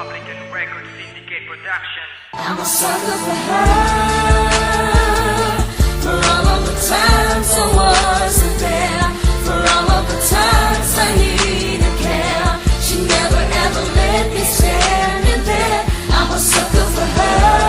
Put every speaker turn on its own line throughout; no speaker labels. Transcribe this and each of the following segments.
Public and Record Syndicate Productions.
I'm a sucker for her, for all of the times I wasn't there, for all of the times I needed care. She never ever let me stand there. I'm a sucker for her,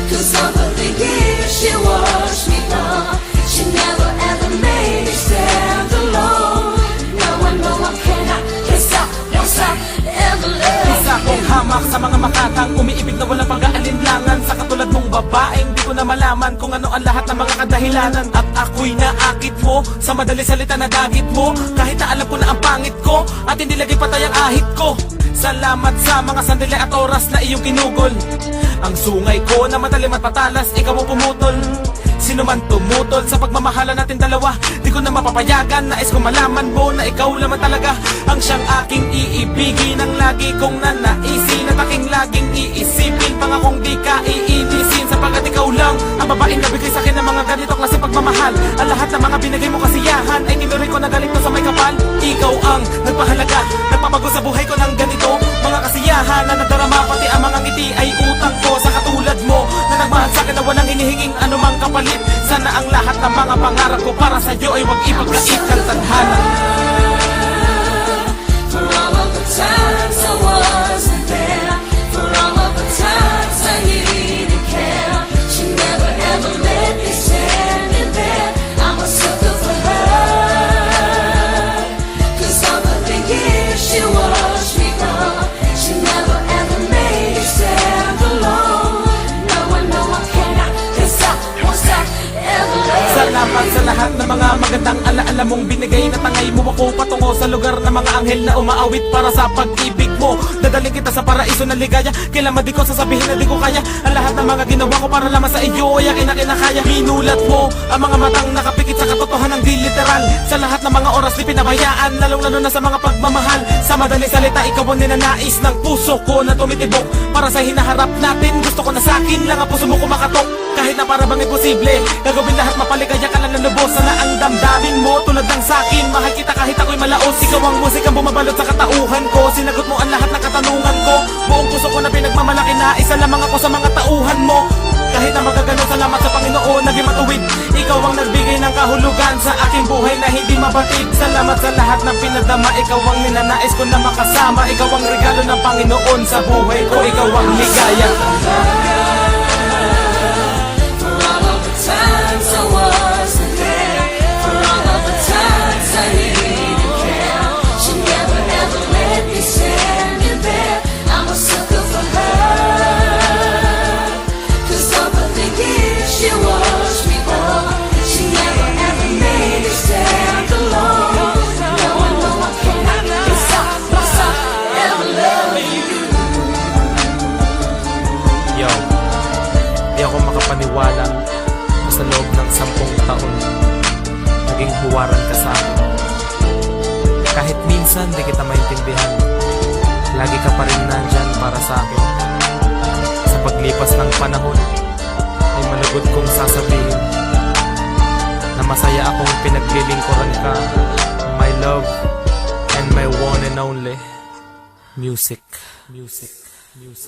'cause over the years she watched me grow. She never ever made me stand alone. Now I know I cannot, can't stop, won't stop, ever love.
Isa kong hamak sa mga makatang umiibig na walang pag-aalinlangan. Sa katulad mong babaeng di ko na malaman kung ano ang lahat ng mga kadahilanan. At ako'y naakit mo, sa madali salita na dagit mo. Kahit na alam ko na ang pangit ko, at hindi lagi patay ang ahit ko. Salamat sa mga sandali at oras na iyong kinugol. Ang sungay ko na matalim at patalas, ikaw ang pumutol. Sino man tumutol sa pagmamahala natin dalawa, di ko na mapapayagan. Nais ko malaman mo na ikaw lamang talaga ang siyang aking iibigin. Ang lagi kong nanaisin at aking laging iisipin. Pangakong di ka iinisin, sapagkat ikaw lang ang babaeng nabigay sa akin ng mga ganito klase pagmamahal. Ang lahat ng mga binigay mo kasiyahan ay tinuloy ko na galing to sa may kapal. Ikaw ang nagpahalaga, nagpapago sa buhay ko ng ganito. Mga kasiyahan na nadarama, pati ang mga ngiti ay utang ko sa katulad mo na nagmahal sa akin na walang hinihinging anumang kapalit. Sana ang lahat ng mga pangarap ko para sa iyo ay wag ipagkait ng tadhana.
For all of the times I wasn't there, for all of the times I needed care. She never ever let me stand in there. I'm a sucker for her, 'cause over the years she watched me grow. She never ever made me stand alone. Now I know I cannot, can't stop, won't stop, ever love.
Salamat sa lahat ng mga magandang alaala mong binigay. Natangay mo ako patungo sa lugar ng mga anghel na umaawit para sa pag-ibig mo. Dadaling kita sa paraiso na ligaya. Kailan di ko sasabihin na di ko kaya. Ang lahat ng mga ginawa ko para lamang sa iyo ay akin na kinakaya. Minulat mo ang mga matang nakapikit sa katotohanan, di literal. Sa lahat ng mga oras di pinabayaan, lalong lalo na sa mga pagmamahal. Sa madaling salita, ikaw ang ninanais ng puso ko na tumitibok. Para sa hinaharap natin, gusto ko na sa akin lang ang puso mo kumakatok. Kahit na para bang imposible, gagawin lahat mapaligaya ka lang na lubos. Sana ang damdamin mo tulad ng sakin. Mahal kita kahit ako'y malaos. Ikaw ang musikang bumabalot sa katauhan ko. Sinagot mo ang lahat ng katanungan ko. Buong puso ko na pinagmamalaki na isa lamang ako sa mga tauhan mo. Kahit na magagano, salamat sa Panginoon, naging matuwid. Ikaw ang nagbigay ng kahulugan sa aking buhay na hindi mabatid. Salamat sa lahat ng pinadama. Ikaw ang ninanais ko na makasama. Ikaw ang regalo ng Panginoon sa buhay ko. Ikaw ang ligaya.
For all of the times I wasn't there, for all of the times I needed care. She never ever let me stand in there. I'm a sucker for her, 'cause over the years she watched me grow. She never ever made me stand alone. Now I know I cannot, can't stop, won't stop, ever love you.
Yo, di ako makapaniwala na sa loob ng 10 taon naging huwaran ka sa akin. Kahit minsan di kita maintindihan, lagi ka pa rin nandyan para sa akin. Sa paglipas ng panahon ay malugod kong sasabihin na masaya akong pinaglilingkuran ka. My love and my one and only music.